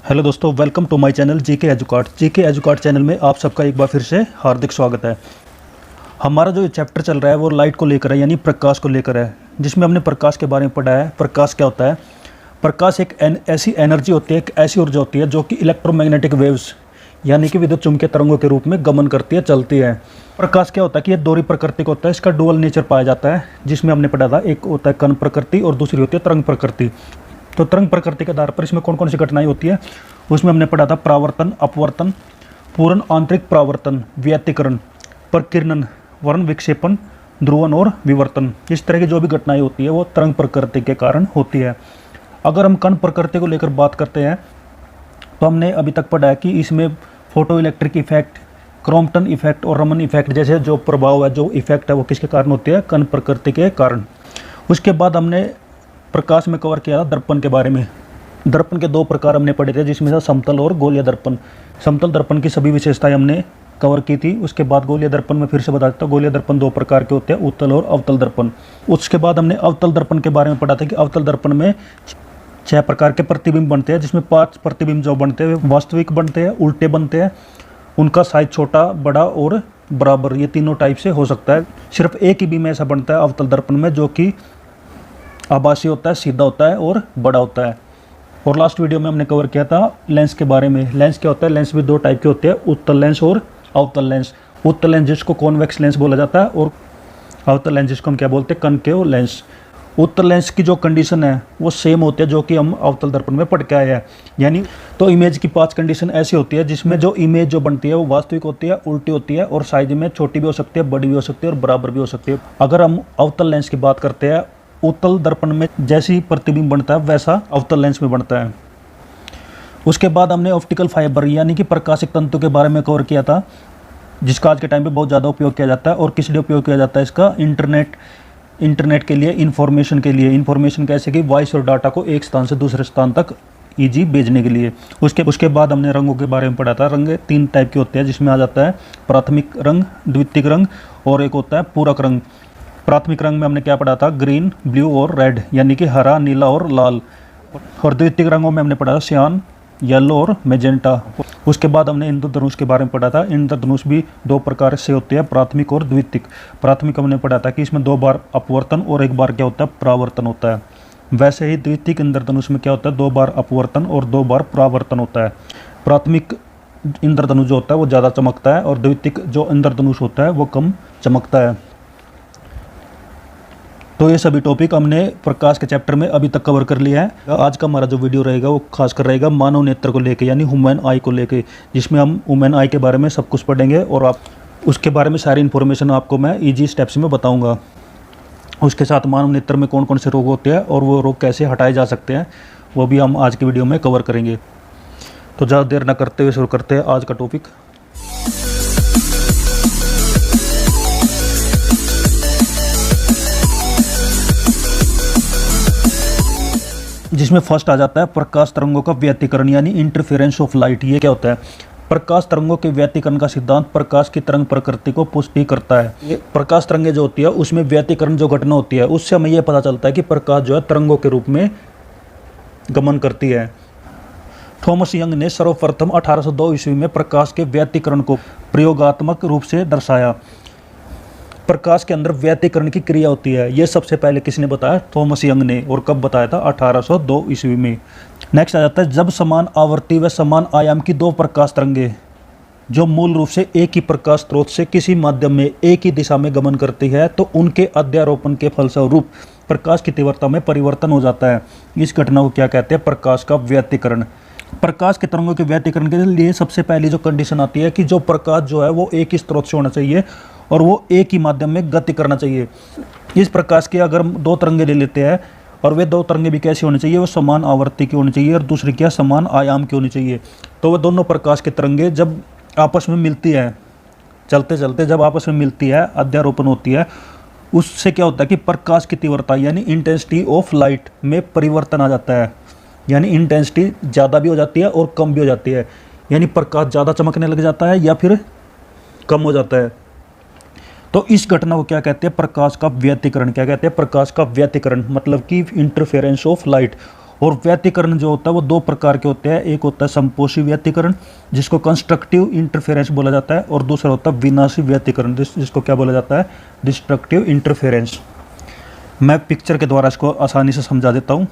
Hello दोस्तों, welcome to my channel GK Educart channel में आप सबका एक बार फिर से हार्दिक स्वागत है। हमारा जो ये चैप्टर चल रहा है वो लाइट को लेकर है, यानी प्रकाश को लेकर है, जिसमें हमने प्रकाश के बारे में पढ़ा है। प्रकाश क्या होता है? प्रकाश एक ऐसी एनर्जी होती है, एक ऐसी ऊर्जा होती है जो कि इलेक्ट्रोमैग्नेटिक वेव्स यानी कि विद्युत चुम्बकीय तरंगों के रूप में गमन करती है, चलती है। प्रकाश क्या होता है कि ये दोहरी प्रकृति का होता है, इसका डुअल नेचर पाया जाता है, जिसमें हमने पढ़ा था एक होता है कण प्रकृति और दूसरी होती है तरंग प्रकृति। तो तरंग प्रकृति के आधार पर इसमें कौन कौन सी घटनाएं होती है उसमें हमने पढ़ा था प्रावर्तन, अपवर्तन, पूर्ण आंतरिक प्रावर्तन, व्यतिकरण, प्रकीर्णन, वर्ण विक्षेपण, ध्रुवन और विवर्तन। इस तरह की जो भी घटनाएं होती है वो तरंग प्रकृति के कारण होती है। अगर हम कण प्रकृति को लेकर बात करते हैं तो हमने अभी तक पढ़ा है कि इसमें photo electric effect, Crompton effect और रमन इफेक्ट जैसे जो प्रभाव है, जो इफेक्ट है वो किसके कारण होते हैं? कण प्रकृति के कारण। उसके बाद हमने प्रकाश में कवर किया था दर्पण के बारे में। दर्पण के दो प्रकार हमने पढ़े थे, जिसमें से समतल और गोलीय दर्पण। समतल दर्पण की सभी विशेषताएं हमने कवर की थी। उसके बाद गोलीय दर्पण में फिर से बता देता हूँ, गोलीय दर्पण दो प्रकार के होते हैं, उत्तल और अवतल दर्पण। उसके बाद हमने अवतल दर्पण के बारे में पढ़ा था कि अवतल दर्पण में 6 प्रकार के प्रतिबिंब बनते हैं, जिसमें 5 प्रतिबिंब जो बनते हैं वास्तविक बनते हैं, उल्टे बनते हैं, उनका साइज छोटा, बड़ा और बराबर, ये तीनों टाइप से हो सकता है। सिर्फ एक ही बीम ऐसा बनता है अवतल दर्पण में जो कि आभासी होता है, सीधा होता है और बड़ा होता है। और लास्ट वीडियो में हमने कवर किया था लेंस के बारे में। लेंस क्या होता है? लेंस भी 2 टाइप के होते हैं, उत्तल लेंस और अवतल लेंस। उत्तल लेंस जिसको कॉन्वेक्स लेंस बोला जाता है और अवतल लेंस जिसको हम क्या बोलते हैं? Concave lens. उत्तल लेंस की जो कंडीशन है वो सेम होती है जो कि हम अवतल दर्पण में पढ़ के आए हैं। यानी तो इमेज की 5 कंडीशन ऐसी होती है जिसमें जो इमेज जो बनती है वो वास्तविक होती है, उल्टी होती है और साइज में छोटी भी हो सकती है, बड़ी भी हो सकती है और बराबर भी हो सकती है। अगर हम अवतल लेंस की बात करते हैं, उत्तल दर्पण में जैसी प्रतिबिंब बनता है वैसा अवतल लेंस में बनता है। उसके बाद हमने ऑप्टिकल फाइबर यानी कि प्रकाशिक तंतु के बारे में कवर किया था, जिसका आज के टाइम पे बहुत ज़्यादा उपयोग किया जाता है। और किस लिए उपयोग किया जाता है इसका? इंटरनेट के लिए, इन्फॉर्मेशन के लिए। इन्फॉर्मेशन कैसे कि वॉइस और डाटा को एक स्थान से दूसरे स्थान तक ईजी भेजने के लिए। उसके बाद हमने रंगों के बारे में पढ़ा था। रंग 3 टाइप के होते हैं, जिसमें आ जाता है प्राथमिक रंग, द्वितीयक रंग और एक होता है पूरक रंग। प्राथमिक रंग में हमने क्या पढ़ा था? ग्रीन, ब्लू और रेड, यानी कि हरा, नीला और लाल। और द्वितीयक रंगों में हमने पढ़ा था सियान, येलो और मैजेंटा। उसके बाद हमने इंद्रधनुष के बारे में पढ़ा था। इंद्रधनुष भी 2 प्रकार से होते हैं, प्राथमिक और द्वितीयक। प्राथमिक हमने पढ़ा था कि इसमें 2 बार अपवर्तन और 1 बार क्या होता है? परावर्तन होता है। वैसे ही द्वितीयक इंद्रधनुष में क्या होता है? 2 बार अपवर्तन और 2 बार परावर्तन होता है। प्राथमिक इंद्रधनुष जो होता है वो ज़्यादा चमकता है और द्वितीयक जो इंद्रधनुष होता है वो कम चमकता है। तो ये सभी टॉपिक हमने प्रकाश के चैप्टर में अभी तक कवर कर लिया है। आज का हमारा जो वीडियो रहेगा वो खासकर रहेगा मानव नेत्र को लेके, यानी ह्यूमन आई को लेके, जिसमें हम ह्यूमन आई के बारे में सब कुछ पढ़ेंगे और आप उसके बारे में सारी इन्फॉर्मेशन आपको मैं इजी स्टेप्स में बताऊंगा। उसके साथ मानव नेत्र में कौन कौन से रोग होते हैं और वो रोग कैसे हटाए जा सकते हैं वो भी हम आज के वीडियो में कवर करेंगे। तो ज़्यादा देर न करते हुए शुरू करते हैं आज का टॉपिक। जिसमें फर्स्ट आ जाता है प्रकाश तरंगों का व्यतिकरण यानी इंटरफेरेंस ऑफ लाइट। ये क्या होता है? प्रकाश तरंगों के व्यतिकरण का सिद्धांत प्रकाश की तरंग प्रकृति को पुष्टि करता है। ये प्रकाश तरंगें जो होती है उसमें व्यतिकरण जो घटना होती है उससे हमें यह पता चलता है कि प्रकाश जो है तरंगों के रूप में गमन करती है। थॉमस यंग ने सर्वप्रथम 1802 ईस्वी में प्रकाश के व्यतिकरण को प्रयोगात्मक रूप से दर्शाया। प्रकाश के अंदर व्यतिकरण की क्रिया होती है, ये सबसे पहले किसने बताया? थॉमस यंग ने। और कब बताया था? 1802 ईस्वी में। नेक्स्ट आ जाता है जब समान आवर्ती व समान आयाम की 2 प्रकाश तरंगें जो मूल रूप से एक ही प्रकाश स्रोत से किसी माध्यम में एक ही दिशा में गमन करती है तो उनके अध्यारोपण के फलस्वरूप प्रकाश की तीव्रता में परिवर्तन हो जाता है। इस घटना को क्या कहते हैं? प्रकाश का व्यतिकरण। प्रकाश के तरंगों के व्यतिकरण के लिए सबसे पहली जो कंडीशन आती है कि जो प्रकाश जो है वो एक ही स्रोत से होना चाहिए और वो एक ही माध्यम में गति करना चाहिए। इस प्रकाश की अगर हम 2 तरंगे ले लेते हैं और वे 2 तरंगे भी कैसी होनी चाहिए? वो समान आवर्ती की होनी चाहिए और दूसरी क्या? समान आयाम की होनी चाहिए। तो वो दोनों प्रकाश के तरंगे जब आपस में मिलती है, चलते चलते जब आपस में मिलती है, अध्यारोपण होती है, उससे क्या होता है कि प्रकाश की तीव्रता यानी इंटेंसिटी ऑफ लाइट में परिवर्तन आ जाता है। यानी इंटेंसिटी ज़्यादा भी हो जाती है और कम भी हो जाती है, यानी प्रकाश ज़्यादा चमकने लग जाता है या फिर कम हो जाता है। तो इस घटना को क्या कहते हैं? प्रकाश का व्यतिकरण। क्या कहते हैं? प्रकाश का व्यतिकरण, मतलब कि इंटरफेरेंस ऑफ लाइट। और व्यतिकरण जो होता है वो दो प्रकार के होते हैं। एक होता है संपोषी व्यतिकरण जिसको कंस्ट्रक्टिव इंटरफेरेंस बोला जाता है, और दूसरा होता है विनाशी व्यतिकरण जिसको क्या बोला जाता है, डिस्ट्रक्टिव इंटरफेरेंस। मैं पिक्चर के द्वारा इसको आसानी से समझा देता हूँ।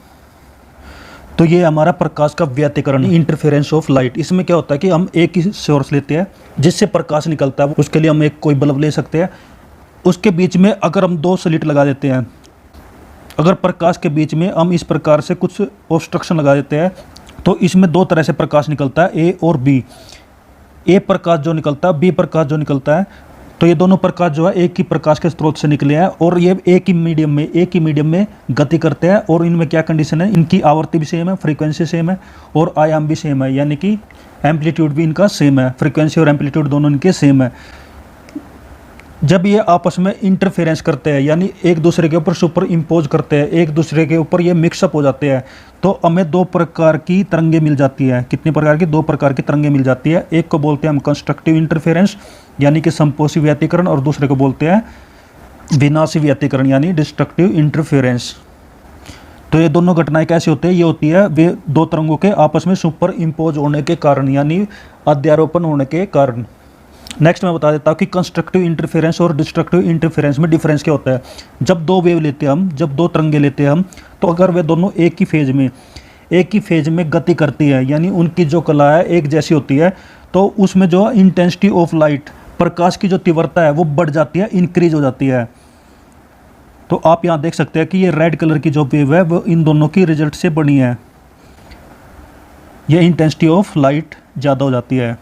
तो ये हमारा प्रकाश का व्यतिकरण, इंटरफेरेंस ऑफ लाइट। इसमें क्या होता है कि हम एक ही सोर्स लेते हैं जिससे प्रकाश निकलता है, उसके लिए हम एक कोई बल्ब ले सकते हैं। उसके बीच में अगर हम दो स्लिट लगा देते हैं, अगर प्रकाश के बीच में हम इस प्रकार से कुछ ऑब्स्ट्रक्शन लगा देते हैं तो इसमें दो तरह से प्रकाश निकलता है, ए और बी। ए प्रकाश जो निकलता है, बी प्रकाश जो निकलता है, तो ये दोनों प्रकाश जो है एक ही प्रकाश के स्रोत से निकले हैं और ये एक ही मीडियम में गति करते हैं। और इनमें क्या कंडीशन है, इनकी आवर्ती भी सेम है, फ्रीक्वेंसी सेम है और आयाम भी सेम है, यानी कि एम्पलीट्यूड भी इनका सेम है, फ्रीक्वेंसी और एम्पलीट्यूड दोनों इनके सेम है। जब ये आपस में इंटरफेरेंस करते हैं यानी एक दूसरे के ऊपर सुपर इम्पोज करते हैं, एक दूसरे के ऊपर ये मिक्सअप हो जाते हैं, तो हमें दो प्रकार की तरंगे मिल जाती है। कितनी प्रकार की? दो प्रकार की तरंगे मिल जाती है। एक को बोलते हैं हम कंस्ट्रक्टिव इंटरफेरेंस यानी कि संपोषी व्यतिकरण, और दूसरे को बोलते हैं विनाशी व्यतिकरण यानी डिस्ट्रक्टिव इंटरफेरेंस। तो ये दोनों घटनाएं कैसे होती है? ये होती है वे दो तरंगों के आपस में सुपर इम्पोज होने के कारण यानी अध्यारोपण होने के कारण। नेक्स्ट मैं बता देता हूँ कि कंस्ट्रक्टिव इंटरफेरेंस और डिस्ट्रक्टिव इंटरफेरेंस में डिफरेंस क्या होता है। जब दो वेव लेते हैं हम, जब दो तरंगे लेते हैं हम, तो अगर वे दोनों एक ही फेज में गति करती है यानी उनकी जो कला है एक जैसी होती है, तो उसमें जो इंटेंसिटी ऑफ लाइट, प्रकाश की जो तीव्रता है वो बढ़ जाती है, इंक्रीज हो जाती है। तो आप यहाँ देख सकते हैं कि ये रेड कलर की जो वेव है वो इन दोनों की रिजल्ट से बनी है, ये इंटेंसिटी ऑफ लाइट ज़्यादा हो जाती है।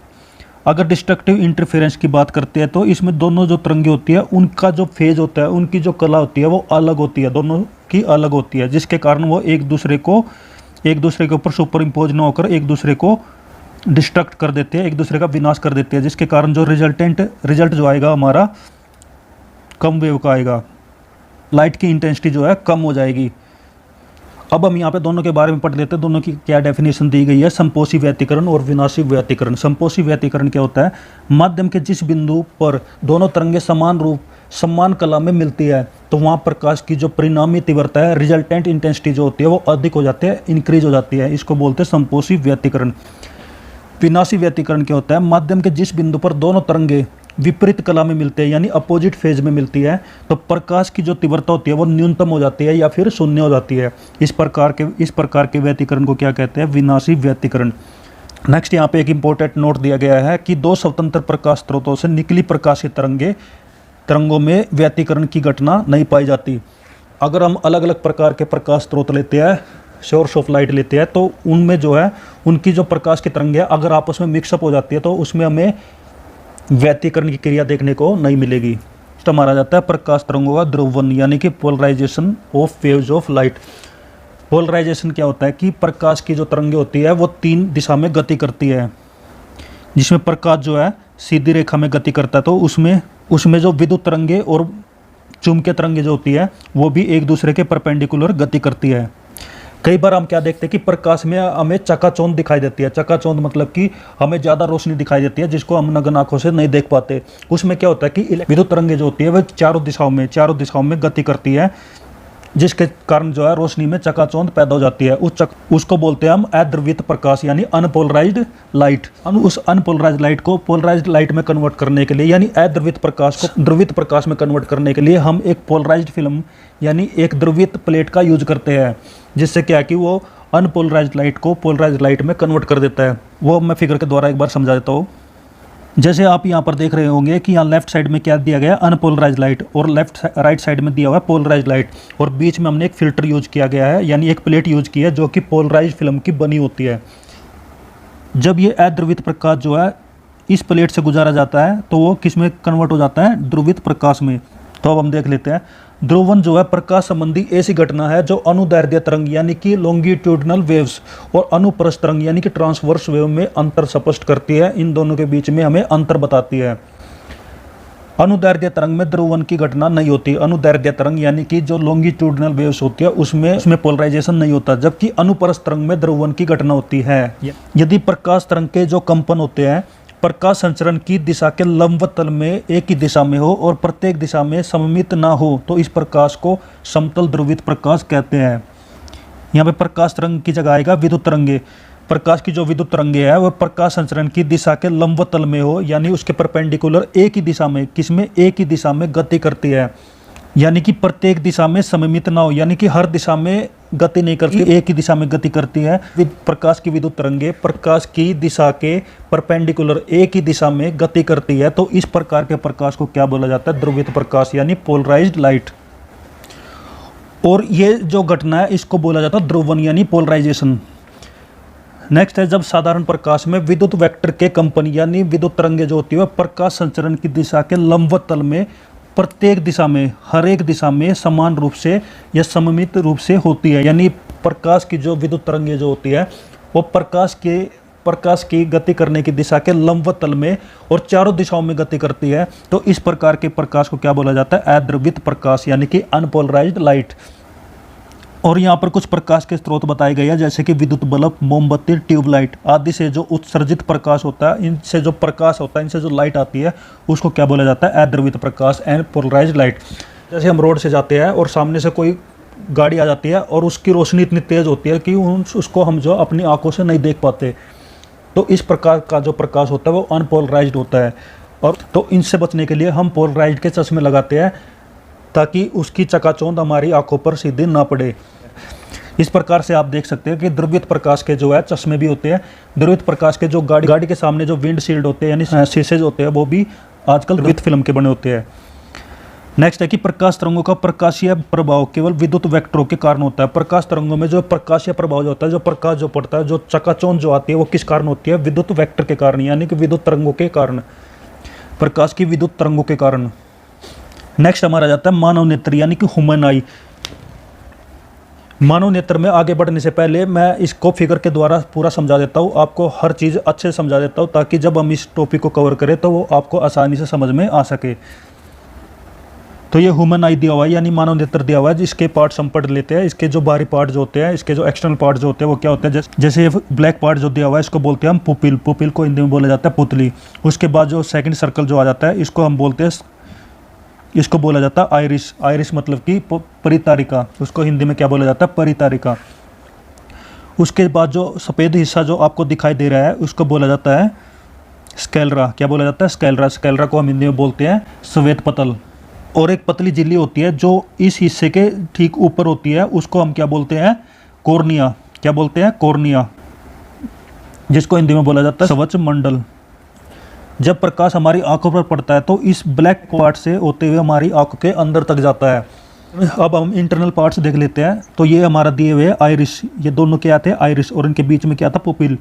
अगर डिस्ट्रक्टिव इंटरफेरेंस की बात करते हैं तो इसमें दोनों जो तरंगे होती है उनका जो फेज होता है, उनकी जो कला होती है वो अलग होती है, दोनों की अलग होती है, जिसके कारण वो एक दूसरे के ऊपर सुपर इम्पोज न होकर एक दूसरे को डिस्ट्रक्ट कर देते हैं, एक दूसरे का विनाश कर देते हैं, जिसके कारण जो रिजल्ट जो आएगा हमारा कम वेव का आएगा, लाइट की इंटेंसिटी जो है कम हो जाएगी। अब हम यहाँ पे दोनों के बारे में पढ़ लेते हैं, दोनों की क्या डेफिनेशन दी गई है, संपोषी व्यतिकरण और विनाशी व्यतिकरण। संपोषी व्यतिकरण क्या होता है? माध्यम के जिस बिंदु पर दोनों तरंगे समान रूप, समान कला में मिलती है, तो वहाँ प्रकाश की जो परिणामी तीव्रता है, रिजल्टेंट इंटेंसिटी जो होती है वो अधिक हो जाती है, इंक्रीज हो जाती है। इसको बोलते हैं संपोषी व्यतिकरण। विनाशी व्यतिकरण क्या होता है? माध्यम के जिस बिंदु पर दोनों तरंगे विपरीत कला में मिलते हैं यानी अपोजिट फेज में मिलती है, तो प्रकाश की जो तीव्रता होती है वो न्यूनतम हो जाती है या फिर शून्य हो जाती है। इस प्रकार के व्यतिकरण को क्या कहते हैं? विनाशी व्यतिकरण। नेक्स्ट यहाँ पे एक इंपॉर्टेंट नोट दिया गया है कि दो स्वतंत्र प्रकाश स्रोतों से निकली प्रकाश की तरंगों में व्यतिकरण की घटना नहीं पाई जाती। अगर हम अलग अलग प्रकार के प्रकाश स्रोत लेते हैं, सोर्स ऑफ लाइट लेते हैं, तो उनमें जो है उनकी जो प्रकाश की तरंगें अगर आपस में मिक्सअप हो जाती है तो उसमें हमें व्यतिकरण की क्रिया देखने को नहीं मिलेगी। तो हमारा जाता है प्रकाश तरंगों का ध्रुवण यानी कि polarisation of waves of light. Polarisation क्या होता है कि प्रकाश की जो तरंगें होती है वो तीन दिशा में गति करती है, जिसमें प्रकाश जो है सीधी रेखा में गति करता है, तो उसमें जो विद्युत तरंगे और चुंबकीय तरंगे जो होती है वो भी एक दूसरे के परपेंडिकुलर गति करती है। कई बार हम क्या देखते हैं कि प्रकाश में हमें चकाचौंध दिखाई देती है। चकाचौंध मतलब कि हमें ज़्यादा रोशनी दिखाई देती है जिसको हम नग्न आंखों से नहीं देख पाते। उसमें क्या होता है कि विद्युत तरंगे जो होती है वह चारों दिशाओं में गति करती है, जिसके कारण जो है रोशनी में चकाचौंध पैदा हो जाती है। उसको बोलते हैं हम अध्रुवित प्रकाश यानी अनपोलराइज्ड लाइट। उस अनपोलराइज्ड लाइट को पोलराइज्ड लाइट में कन्वर्ट करने के लिए यानी अध्रुवित प्रकाश को ध्रुवित प्रकाश में कन्वर्ट करने के लिए हम एक पोलराइज्ड फिल्म यानी एक ध्रुवित प्लेट का यूज करते हैं, जिससे क्या है कि वो अनपोलराइज्ड लाइट को पोलराइज्ड लाइट में कन्वर्ट कर देता है। वो मैं फिगर के द्वारा एक बार समझा देता हूँ। जैसे आप यहाँ पर देख रहे होंगे कि यहाँ लेफ्ट साइड में क्या दिया गया है? अनपोलराइज्ड लाइट, और राइट साइड में दिया हुआ है पोलराइज्ड लाइट, और बीच में हमने एक फिल्टर यूज किया गया है यानी एक प्लेट यूज की है जो कि पोलराइज्ड फिल्म की बनी होती है। जब ये अध्रुवित प्रकाश जो है इस प्लेट से गुजारा जाता है तो वो किस में कन्वर्ट हो जाता है? ध्रुवित प्रकाश में। तो अब हम देख लेते हैं। ध्रुवण जो है प्रकाश संबंधी ऐसी घटना है जो अनुदैर्ध्य तरंग यानी कि लॉन्गिट्यूडनल वेव्स और अनुप्रस्थ तरंग यानी कि ट्रांसवर्स वेव में अंतर स्पष्ट करती है। इन दोनों के बीच में हमें अंतर बताती है। अनुदैर्ध्य तरंग में ध्रुवण की घटना नहीं होती। अनुदैर्ध्य तरंग यानी कि जो लॉन्गिट्यूडनल वेव्स होती है उसमें पोलराइजेशन नहीं होता, जबकि अनुप्रस्थ तरंग में ध्रुवण की घटना होती है। यदि प्रकाश तरंग के जो कंपन होते हैं प्रकाश संचरण की दिशा के लंबवत तल में एक ही दिशा में हो और प्रत्येक दिशा में सममित ना हो तो इस प्रकाश को समतल ध्रुवित प्रकाश कहते हैं। यहाँ पे प्रकाश तरंग की जगह आएगा विद्युत तरंगे। प्रकाश की जो विद्युत तरंगे है वह प्रकाश संचरण की दिशा के लंबवत तल में हो, यानी उसके परपेंडिकुलर एक ही दिशा में, किसमें, एक ही दिशा में गति करती है, यानी कि प्रत्येक दिशा में सममित ना हो, यानी कि हर दिशा में गति नहीं करती, एक ही दिशा में गति करती है। प्रकाश की विद्युत तरंगे प्रकाश की दिशा के परपेंडिकुलर एक ही दिशा में गति करती है, तो इस प्रकार के प्रकाश को क्या बोला जाता है, ध्रुवित प्रकाश यानी पोलराइज्ड लाइट। और ये जो घटना है इसको बोला जाता है ध्रुवन यानी पोलराइजेशन। नेक्स्ट है जब साधारण प्रकाश में विद्युत वेक्टर के कंपन यानी विद्युत तरंगे जो होती है प्रकाश संचरण की दिशा के लंबवत तल में प्रत्येक दिशा में, हर एक दिशा में समान रूप से या सममित रूप से होती है, यानी प्रकाश की जो विद्युत तरंगे जो होती है वो प्रकाश की गति करने की दिशा के लंबवत तल में और चारों दिशाओं में गति करती है, तो इस प्रकार के प्रकाश को क्या बोला जाता है, अध्रुवित प्रकाश यानी कि अनपोलराइज्ड लाइट। और यहाँ पर कुछ प्रकाश के स्रोत बताए गए हैं, जैसे कि विद्युत बल्ब, मोमबत्ती, ट्यूबलाइट आदि से जो उत्सर्जित प्रकाश होता है, इनसे जो प्रकाश होता है, इनसे जो लाइट आती है उसको क्या बोला जाता है, अध्रुवित प्रकाश एंड पोलराइज्ड लाइट। जैसे हम रोड से जाते हैं और सामने से कोई गाड़ी आ जाती है और उसकी रोशनी इतनी तेज़ होती है कि उसको हम जो अपनी आंखों से नहीं देख पाते, तो इस प्रकार का जो प्रकाश होता है वो अनपोलराइज्ड होता है। और तो इनसे बचने के लिए हम पोलराइज्ड के चश्मे लगाते हैं ताकि उसकी चकाचौंध हमारी आंखों पर सीधी ना पड़े। इस प्रकार से आप देख सकते हैं कि ध्रुवित प्रकाश के जो है चश्मे भी होते हैं। ध्रुवित प्रकाश के जो गाड़ी के सामने जो विंड शील्ड होते हैं यानी शीशे होते हैं वो भी आजकल ध्रुवित फिल्म के बने होते हैं। नेक्स्ट है कि प्रकाश तरंगों का प्रकाशीय प्रभाव केवल विद्युत वेक्टरों के कारण होता है। प्रकाश तरंगों में जो प्रकाशीय प्रभाव जो होता है, जो प्रकाश जो पड़ता है, जो चकाचौंध जो आती है वो किस कारण होती है, विद्युत वेक्टर के कारण, यानी कि विद्युत तरंगों के कारण, प्रकाश की विद्युत तरंगों के कारण। नेक्स्ट हमारा जाता है मानव नेत्र यानी कि ह्यूमन आई। मानव नेत्र में आगे बढ़ने से पहले मैं इसको फिगर के द्वारा पूरा समझा देता हूँ, आपको हर चीज़ अच्छे से समझा देता हूँ ताकि जब हम इस टॉपिक को कवर करें तो वो आपको आसानी से समझ में आ सके। तो ये ह्यूमन आई दिया हुआ है यानी मानव नेत्र दिया हुआ है, जिसके पार्ट्स हम पढ़ लेते हैं। इसके जो बाहरी पार्ट जो होते हैं, इसके जो एक्सटर्नल पार्ट जो होते हैं वो क्या होते हैं, जैसे ये ब्लैक पार्ट जो दिया हुआ है इसको बोलते हैं हम पुपिल। पुपिल को हिंदी में बोला जाता है पुतली। उसके बाद जो सेकंड सर्कल जो आ जाता है इसको हम बोलते हैं, इसको बोला जाता है आइरिस। आइरिस मतलब कि परितारिका, उसको हिंदी में क्या बोला जाता है, परितारिका। उसके बाद जो सफ़ेद हिस्सा जो आपको दिखाई दे रहा है उसको बोला जाता है स्कैलरा। क्या बोला जाता है, स्कैलरा। स्कैलरा को हम हिंदी में बोलते हैं श्वेत पतल। और एक पतली झिल्ली होती है जो इस हिस्से के ठीक ऊपर होती है, उसको हम क्या बोलते हैं, कॉर्निया। क्या बोलते हैं, कॉर्निया, जिसको हिंदी में बोला जाता है स्वच्छ मंडल। जब प्रकाश हमारी आंखों पर पड़ता है तो इस ब्लैक पार्ट से होते हुए हमारी आंखों के अंदर तक जाता है। अब हम इंटरनल पार्ट्स देख लेते हैं। तो ये हमारा दिए हुए आइरिस, ये दोनों क्या थे, आइरिस, और इनके बीच में क्या था, पुपिल।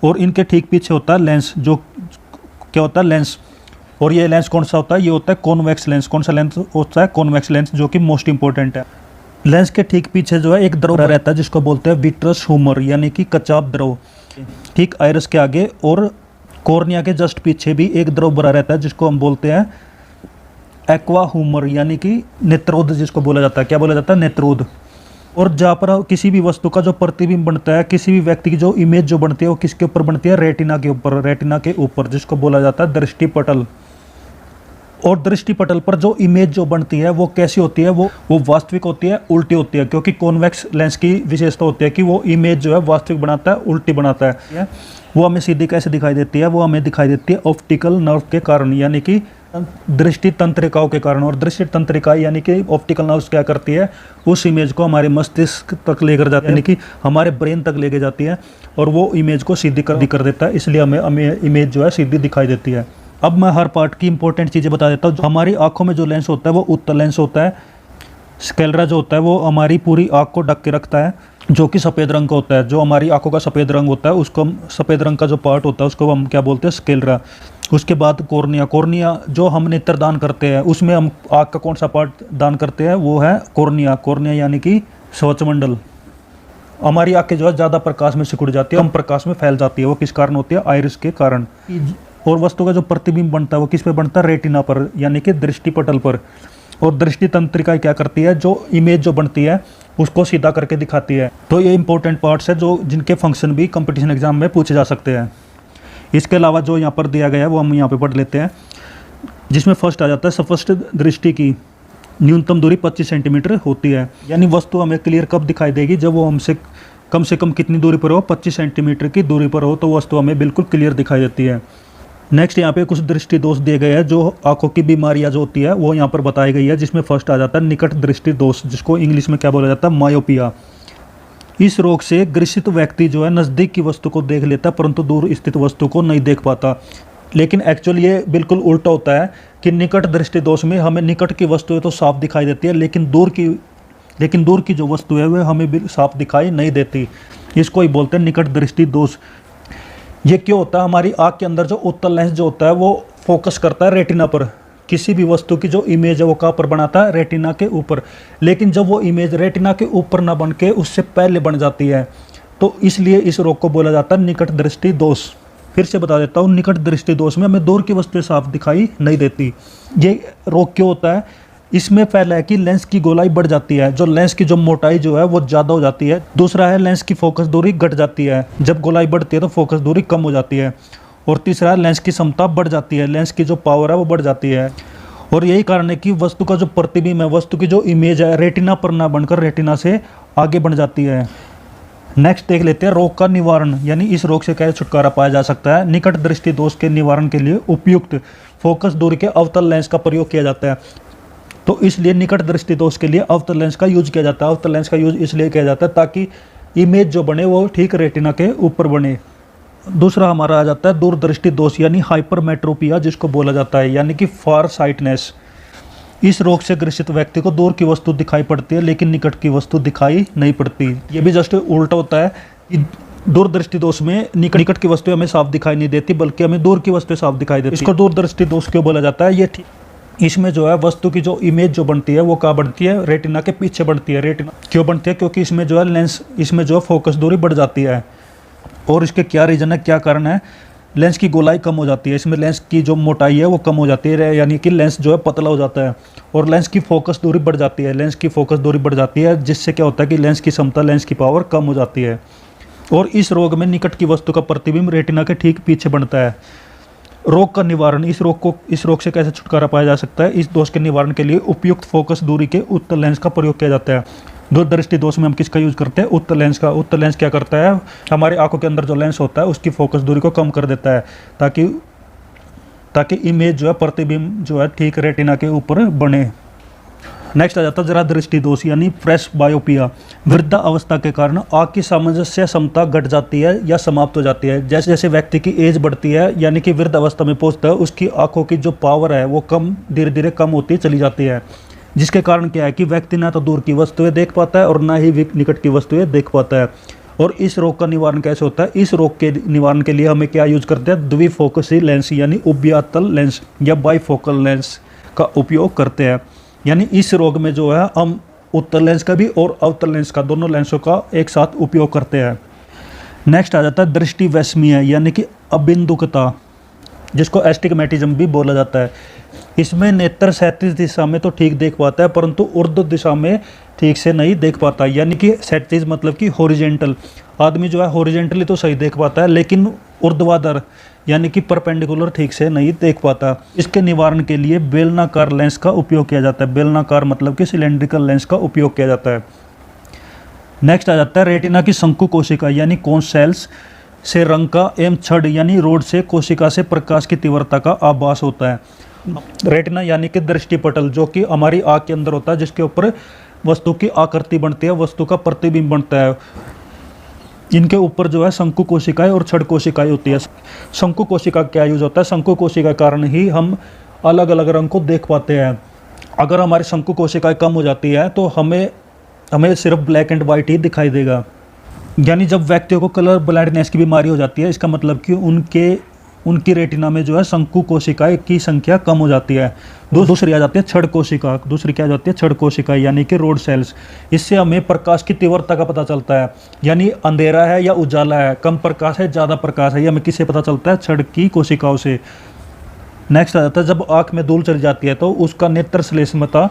और इनके ठीक पीछे होता है लेंस, जो क्या होता है, लेंस। और ये लेंस कौन सा होता है, ये होता है कॉन्वेक्स लेंस। कौन सा लेंस होता है, कॉन्वेक्स लेंस, जो कि मोस्ट इंपॉर्टेंट है। लेंस के ठीक पीछे जो है एक द्रव रहता है जिसको बोलते हैं विट्रस ह्यूमर यानी कि कचाप द्रव। ठीक आइरिस के आगे और कॉर्निया के जस्ट पीछे भी एक द्रव भरा रहता है जिसको हम बोलते हैं एक्वा ह्यूमर यानी कि नेत्रोद, जिसको बोला जाता है। क्या बोला जाता है, नेत्रोद। और जहाँ पर किसी भी वस्तु का जो प्रतिबिंब बनता है, किसी भी व्यक्ति की जो इमेज जो बनती है वो किसके ऊपर बनती है, रेटिना के ऊपर। रेटिना के ऊपर, जिसको बोला जाता है दृष्टिपटल। और दृष्टिपटल पर जो इमेज जो बनती है वो कैसी होती है, वो वास्तविक होती है, उल्टी होती है। क्योंकि कॉन्वेक्स लेंस की विशेषता होती है कि वो इमेज जो है वास्तविक बनाता है, उल्टी बनाता है। वो हमें सीधी कैसे दिखाई देती है, वो हमें दिखाई देती है ऑप्टिकल नर्व के कारण, यानी कि दृष्टि तंत्रिकाओं के कारण। और दृष्टि तंत्रिका यानी कि ऑप्टिकल नर्व्स क्या करती है, उस इमेज को हमारे मस्तिष्क तक लेकर जाती है, यानी कि हमारे ब्रेन तक लेके जाती है और वो इमेज को सीधी कर देता है। इसलिए हमें इमेज जो है सीधी दिखाई देती है। अब मैं हर पार्ट की इंपॉर्टेंट चीज़ें बता देता हूँ। हमारी आंखों में जो लेंस होता है वो उत्तल लेंस होता है। स्कैलरा जो होता है वो हमारी पूरी आंख को ढक के रखता है, जो कि सफ़ेद रंग का होता है। जो हमारी आंखों का सफ़ेद रंग होता है उसको हम, सफ़ेद रंग का जो पार्ट होता है उसको हम क्या बोलते हैं, स्कैलरा। उसके बाद कॉर्निया। कॉर्निया जो हम नेत्र दान करते हैं उसमें हम आँख का कौन सा पार्ट दान करते हैं, वो है कॉर्निया। कॉर्निया यानी कि स्वचमंडल। हमारी आँखें जो है ज़्यादा प्रकाश में सिकुड़ जाती है, कम प्रकाश में फैल जाती है। वो किस कारण होती है, आइरिस के कारण। और वस्तु का जो प्रतिबिंब बनता है वो किस पे बनता है, रेटिना पर, यानी कि दृष्टिपटल पर। और दृष्टि तंत्रिका क्या करती है, जो इमेज जो बनती है उसको सीधा करके दिखाती है। तो ये इंपॉर्टेंट पार्ट्स है जो जिनके फंक्शन भी कंपटीशन एग्जाम में पूछे जा सकते हैं। इसके अलावा जो यहाँ पर दिया गया है वो हम यहाँ पे पढ़ लेते हैं, जिसमें फर्स्ट आ जाता है स्पष्ट दृष्टि की। न्यूनतम दूरी 25 सेंटीमीटर होती है। यानी वस्तु हमें क्लियर कब दिखाई देगी, जब वो हमसे से कम कितनी दूरी पर हो, 25 सेंटीमीटर की दूरी पर हो, तो वस्तु हमें बिल्कुल क्लियर दिखाई देती है। नेक्स्ट यहाँ पे कुछ दृष्टि दोष दिए गए हैं, जो आंखों की बीमारियां जो होती है वो यहाँ पर बताई गई है, जिसमें फर्स्ट आ जाता है निकट दृष्टि दोष, जिसको इंग्लिश में क्या बोला जाता है, मायोपिया। इस रोग से ग्रसित व्यक्ति जो है नज़दीक की वस्तु को देख लेता है, परंतु दूर स्थित वस्तु को नहीं देख पाता। लेकिन एक्चुअली ये बिल्कुल उल्टा होता है कि निकट दृष्टि दोष में हमें निकट की वस्तुएं तो साफ दिखाई देती है, लेकिन दूर की जो वस्तु है वह हमें साफ दिखाई नहीं देती। इसको ही बोलते हैं निकट दृष्टि दोष। ये क्यों होता है, हमारी आँख के अंदर जो उत्तल लेंस जो होता है वो फोकस करता है रेटिना पर। किसी भी वस्तु की जो इमेज है वो कहाँ पर बनाता है, रेटिना के ऊपर। लेकिन जब वो इमेज रेटिना के ऊपर ना बन के उससे पहले बन जाती है, तो इसलिए इस रोग को बोला जाता है निकट दृष्टि दोष। फिर से बता देता हूँ, निकट दृष्टि दोष में हमें दूर की वस्तुएं साफ दिखाई नहीं देती। ये रोग क्यों होता है, इसमें पहला है कि लेंस की गोलाई बढ़ जाती है, जो लेंस की जो मोटाई जो है वो ज़्यादा हो जाती है। दूसरा है लेंस की फोकस दूरी घट जाती है, जब गोलाई बढ़ती है तो फोकस दूरी कम हो जाती है। और तीसरा है लेंस की क्षमता बढ़ जाती है, लेंस की जो पावर है वो बढ़ जाती है। और यही कारण है कि वस्तु का जो प्रतिबिंब है, वस्तु की जो इमेज है, रेटिना पर ना बनकर रेटिना से आगे बढ़ जाती है। नेक्स्ट देख लेते हैं रोग का निवारण, यानी इस रोग से कैसे छुटकारा पाया जा सकता है। निकट दृष्टि दोष के निवारण के लिए उपयुक्त फोकस दूरी के अवतल लेंस का प्रयोग किया जाता है। तो इसलिए निकट दृष्टि दोष के लिए अवतल लेंस का यूज किया जाता है। अवतल लेंस का यूज इसलिए किया जाता है ताकि इमेज जो बने वो ठीक रेटिना के ऊपर बने। दूसरा हमारा आ जाता है दूरदृष्टि दोष, यानी हाइपरमेट्रोपिया जिसको बोला जाता है, यानी कि फार साइटनेस। इस रोग से ग्रसित व्यक्ति को दूर की वस्तु दिखाई पड़ती है, लेकिन निकट की वस्तु दिखाई नहीं पड़ती। ये भी जस्ट उल्टा होता है कि दूरदृष्टि दोष में निकट की वस्तुएं हमें साफ दिखाई नहीं देती, बल्कि हमें दूर की वस्तुएं साफ दिखाई देती। इसको दूरदृष्टि दोष क्यों बोला जाता है, ये ठीक, इसमें जो है वस्तु की जो इमेज जो बनती है वो कहाँ बनती है, रेटिना के पीछे बनती है। रेटिना क्यों बनती है, क्योंकि इसमें जो है लेंस, इसमें जो है फोकस दूरी बढ़ जाती है। और इसके क्या रीज़न है, क्या कारण है, लेंस की गोलाई कम हो जाती है, इसमें लेंस की जो मोटाई है वो कम हो जाती है, यानी कि लेंस जो है पतला हो जाता है। और लेंस की फोकस दूरी बढ़ जाती है, लेंस की फोकस दूरी बढ़ जाती है, जिससे क्या होता है कि लेंस की क्षमता, लेंस की पावर कम हो जाती है। और इस रोग में निकट की वस्तु का प्रतिबिंब रेटिना के ठीक पीछे बनता है। रोग का निवारण, इस रोग से कैसे छुटकारा पाया जा सकता है। इस दोष के निवारण के लिए उपयुक्त फोकस दूरी के उत्तल लेंस का प्रयोग किया जाता है। दूरदृष्टि दोष में हम किसका यूज करते हैं, उत्तल लेंस का। उत्तल लेंस क्या करता है, हमारे आंखों के अंदर जो लेंस होता है उसकी फोकस दूरी को कम कर देता है, ताकि इमेज जो है, प्रतिबिंब जो है ठीक रेटिना के ऊपर बने। नेक्स्ट आ जाता है जरा दृष्टि दोष, यानी प्रेस बायोपिया। वृद्धा अवस्था के कारण आँख की सामंजस्य क्षमता घट जाती है या समाप्त हो जाती है। जैसे जैसे व्यक्ति की एज बढ़ती है, यानी कि वृद्ध अवस्था में पहुंचता है, उसकी आंखों की जो पावर है वो धीरे धीरे कम होती चली जाती है। जिसके कारण क्या है कि व्यक्ति ना तो दूर की वस्तुएं देख पाता है और ना ही निकट की वस्तुएं देख पाता है। और इस रोग का निवारण कैसे होता है, इस रोग के निवारण के लिए हमें क्या यूज करते हैं, द्विफोकसी लेंस यानी उभयतल लेंस या बाइफोकल लेंस का उपयोग करते हैं। यानी इस रोग में जो है हम उत्तल लेंस का भी और अवतल लेंस का, दोनों लेंसों का एक साथ उपयोग करते हैं। नेक्स्ट आ जाता है दृष्टि वैषम्य, यानी कि अबिंदुकता, जिसको एस्टिग्मेटिज्म भी बोला जाता है। इसमें नेत्र 37 दिशा में तो ठीक देख पाता है, परंतु ऊर्ध्व दिशा में ठीक से नहीं देख पाता। यानी कि 37 मतलब कि हॉरिजेंटल, आदमी जो है हॉरिजेंटली तो सही देख पाता है, लेकिन ऊर्ध्वाधर यानी कि परपेंडिकुलर ठीक से नहीं देख पाता। इसके निवारण के लिए बेलनाकार लेंस का उपयोग किया जाता है। बेलनाकार मतलब कि सिलेंड्रिकल लेंस का उपयोग किया जाता है। नेक्स्ट आ जाता है रेटिना की शंकु कोशिका, यानी कोन सेल्स से रंग का एवं छड़ यानी रोड से कोशिका से प्रकाश की तीव्रता का आभास होता है। रेटिना यानी कि दृष्टिपटल, जो कि हमारी आँख के अंदर होता है, जिसके ऊपर वस्तु की आकृति बनती है, वस्तु का प्रतिबिंब बनता है। इनके ऊपर जो है शंकु कोशिकाएं और छड़ कोशिकाएं होती है। शंकु कोशिका क्या यूज होता है, शंकु कोशिका के कारण ही हम अलग अलग रंग को देख पाते हैं। अगर हमारी शंकु कोशिकाएं कम हो जाती है तो हमें सिर्फ ब्लैक एंड वाइट ही दिखाई देगा। यानी जब व्यक्तियों को कलर ब्लाइंडनेस की बीमारी हो जाती है, इसका मतलब कि उनकी रेटिना में जो है शंकु कोशिकाएं की संख्या कम हो जाती है। दूसरी आ जाती है छड़ कोशिका, दूसरी क्या आ जाती है, छड़ कोशिका यानी कि रोड सेल्स। इससे हमें प्रकाश की तीव्रता का पता चलता है, यानी अंधेरा है या उजाला है, कम प्रकाश है ज़्यादा प्रकाश है, ये हमें किससे पता चलता है, छड़ की कोशिकाओं से। नेक्स्ट आ जाता है जब आँख में धूल चली जाती है तो उसका नेत्र श्लेष्मता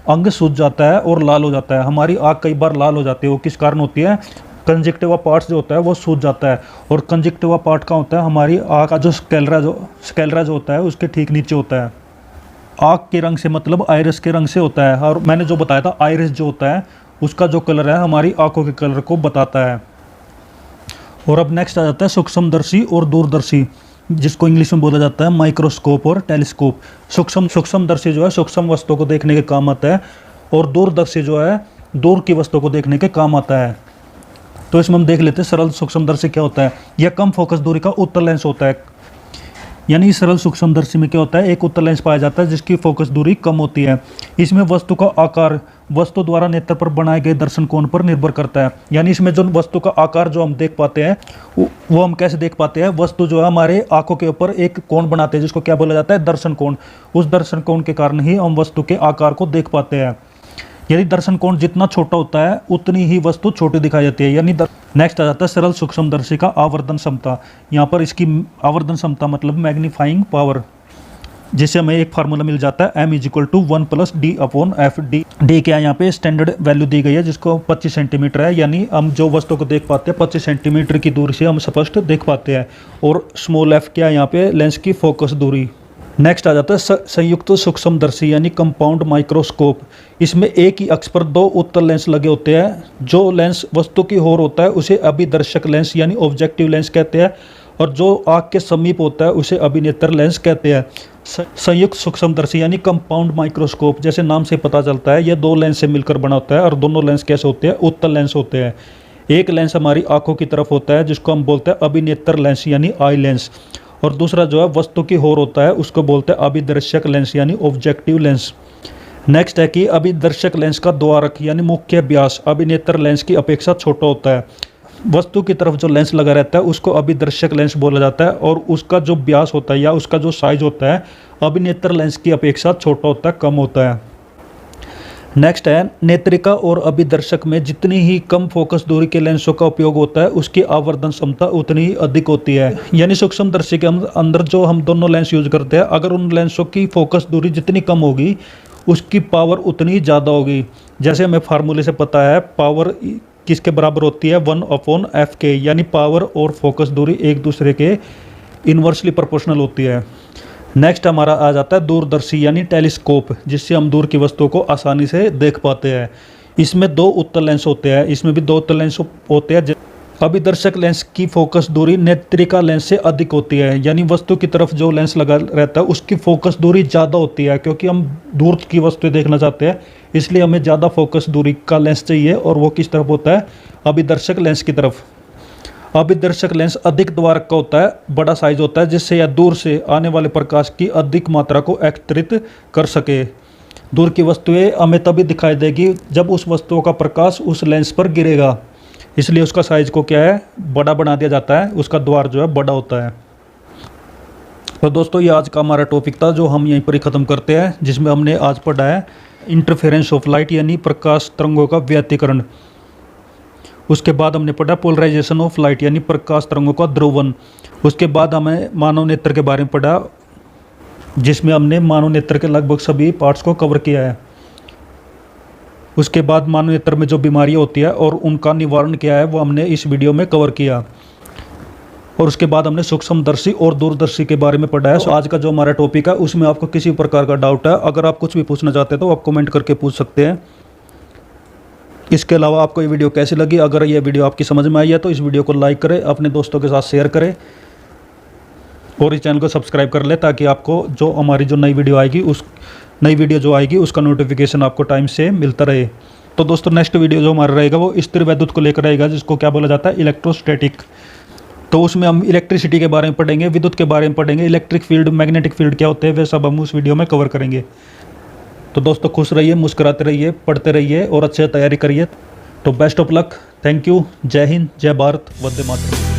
अंग सूज जाता है और लाल हो जाता है। हमारी आँख कई बार लाल हो जाती है, वो किस कारण होती है, कंजक्टिवा पार्ट जो होता है वो सूज जाता है। और कंजक्टिवा पार्ट का होता है हमारी आँख का जो स्कैलरा जो होता है उसके ठीक नीचे होता है। आँख के रंग से मतलब आइरिस के रंग से होता है। और मैंने जो बताया था आइरिस जो होता है उसका जो कलर है हमारी आंखों के कलर को बताता है। और अब नेक्स्ट आ जाता है सूक्ष्मदर्शी और दूरदर्शी, जिसको इंग्लिश में बोला जाता है माइक्रोस्कोप और टेलीस्कोप। सूक्ष्मदर्शी जो है सूक्ष्म वस्तुओं को देखने के काम आता है, और दूरदर्शी जो है दूर की वस्तुओं को देखने के काम आता है। तो इसमें हम देख लेते हैं सरल सूक्ष्मदर्शी क्या होता है। यह कम फोकस दूरी का उत्तल लेंस होता है। यानी सरल सूक्ष्मदर्शी में क्या होता है, एक उत्तल लेंस पाया जाता है जिसकी फोकस दूरी कम होती है। इसमें वस्तु का आकार वस्तु द्वारा नेत्र पर बनाए गए दर्शन कोण पर निर्भर करता है। यानी इसमें जो वस्तु का आकार जो हम देख पाते हैं वो हम कैसे देख पाते हैं, वस्तु जो है हमारे आंखों के ऊपर एक कोण बनाते हैं जिसको क्या बोला जाता है, दर्शन कोण। उस दर्शन कोण के कारण ही हम वस्तु के आकार को देख पाते हैं। यदि दर्शन कोण जितना छोटा होता है उतनी ही वस्तु छोटी दिखाई देती है। यानी नेक्स्ट आ जाता है सरल सूक्ष्मदर्शी का आवर्धन क्षमता। यहाँ पर इसकी आवर्धन क्षमता मतलब मैग्नीफाइंग पावर, जिससे हमें एक फार्मूला मिल जाता है m = 1 + d/f। डी क्या है, यहाँ पे स्टैंडर्ड वैल्यू दी गई है जिसको 25 सेंटीमीटर है। यानी हम जो वस्तु को देख पाते हैं 25 सेंटीमीटर की दूरी से हम स्पष्ट देख पाते हैं। और स्मॉल f क्या है, यहाँ पे लेंस की फोकस दूरी। नेक्स्ट आ जाता है संयुक्त सूक्ष्मदर्शी यानी कंपाउंड माइक्रोस्कोप। इसमें एक ही अक्ष पर दो उत्तल लेंस लगे होते हैं। जो लेंस वस्तु की ओर होता है उसे अभिदर्शक लेंस यानी ऑब्जेक्टिव लेंस कहते हैं, और जो आँख के समीप होता है उसे अभिनेत्र लेंस कहते हैं। संयुक्त सूक्ष्मदर्शी यानी कंपाउंड माइक्रोस्कोप, जैसे नाम से पता चलता है यह दो लेंस से मिलकर बना होता है। और दोनों लेंस कैसे होते हैं, उत्तल लेंस होते हैं। एक लेंस हमारी आंखों की तरफ होता है जिसको हम बोलते हैं अभिनेत्र लेंस यानी आई लेंस, और दूसरा जो है वस्तु की ओर होता है उसको बोलते हैं अभिदर्शक लेंस यानी ऑब्जेक्टिव लेंस। नेक्स्ट है कि अभिदर्शक लेंस का द्वारक यानी मुख्य व्यास अभिनेत्र लेंस की अपेक्षा छोटा होता है। वस्तु की तरफ जो लेंस लगा रहता है उसको अभिदर्शक लेंस बोला जाता है, और उसका जो व्यास होता है या उसका जो साइज होता है अभिनेत्र लेंस की अपेक्षा छोटा होता है, कम होता है। नेक्स्ट है नेत्रिका और अभिदर्शक में जितनी ही कम फोकस दूरी के लेंसों का उपयोग होता है उसकी आवर्धन क्षमता उतनी ही अधिक होती है। यानी सूक्ष्मदर्शी के अंदर जो हम दोनों लेंस यूज करते हैं, अगर उन लेंसों की फोकस दूरी जितनी कम होगी उसकी पावर उतनी ही ज़्यादा होगी। जैसे हमें फार्मूले से पता है पावर किसके बराबर होती है, 1/f के, यानी पावर और फोकस दूरी एक दूसरे के इन्वर्सली प्रोपोर्शनल होती है। नेक्स्ट हमारा आ जाता है दूरदर्शी यानी टेलीस्कोप, जिससे हम दूर की वस्तुओं को आसानी से देख पाते हैं। इसमें दो उत्तल लेंस होते हैं, इसमें भी दो उत्तल लेंस होते हैं। अभिदर्शक लेंस की फोकस दूरी नेत्रिका लेंस से अधिक होती है। यानी वस्तु की तरफ जो लेंस लगा रहता है उसकी फोकस दूरी ज़्यादा होती है, क्योंकि हम दूर की वस्तुएं देखना चाहते हैं, इसलिए हमें ज़्यादा फोकस दूरी का लेंस चाहिए। और वो किस तरफ होता है, अभिदर्शक लेंस की तरफ। अभिदर्शक लेंस अधिक द्वारक का होता है, बड़ा साइज होता है, जिससे यह दूर से आने वाले प्रकाश की अधिक मात्रा को एकत्रित कर सके। दूर की वस्तुएं हमें तभी दिखाई देगी जब उस वस्तुओं का प्रकाश उस लेंस पर गिरेगा, इसलिए उसका साइज को क्या है, बड़ा बना दिया जाता है, उसका द्वार जो है बड़ा होता है। तो दोस्तों ये आज का हमारा टॉपिक था जो हम यहीं पर ही ख़त्म करते हैं, जिसमें हमने आज पढ़ा है इंटरफेरेंस ऑफ लाइट यानी प्रकाश तरंगों का व्यतिकरण। उसके बाद हमने पढ़ा पोलराइजेशन ऑफ लाइट यानी प्रकाश तरंगों का ध्रुवन। उसके बाद हमें मानव नेत्र के बारे में पढ़ा, जिसमें हमने मानव नेत्र के लगभग सभी पार्ट्स को कवर किया है। उसके बाद मानव नेत्र में जो बीमारियां होती है और उनका निवारण क्या है वो हमने इस वीडियो में कवर किया। और उसके बाद हमने सूक्ष्मदर्शी और दूरदर्शी के बारे में पढ़ा है। तो आज का जो हमारा टॉपिक है उसमें आपको किसी प्रकार का डाउट है, अगर आप कुछ भी पूछना चाहते हैं तो आप कमेंट करके पूछ सकते हैं। इसके अलावा आपको ये वीडियो कैसी लगी, अगर ये वीडियो आपकी समझ में आई है तो इस वीडियो को लाइक करें, अपने दोस्तों के साथ शेयर करें और इस चैनल को सब्सक्राइब कर ले, ताकि आपको जो हमारी जो नई वीडियो आएगी उसका नोटिफिकेशन आपको टाइम से मिलता रहे। तो दोस्तों नेक्स्ट वीडियो जो हमारा रहेगा वो स्थिर वैद्युत को लेकर रहेगा, जिसको क्या बोला जाता है, इलेक्ट्रोस्टैटिक। तो उसमें हम इलेक्ट्रिसिटी के बारे में पढ़ेंगे, विद्युत के बारे में पढ़ेंगे, इलेक्ट्रिक फील्ड, मैग्नेटिक फील्ड क्या होते हैं, वे सब हम उस वीडियो में कवर करेंगे। तो दोस्तों खुश रहिए, मुस्कुराते रहिए, पढ़ते रहिए और अच्छे तैयारी करिए। तो best of luck, thank you, जय हिंद, जय भारत, वंदे मातरम।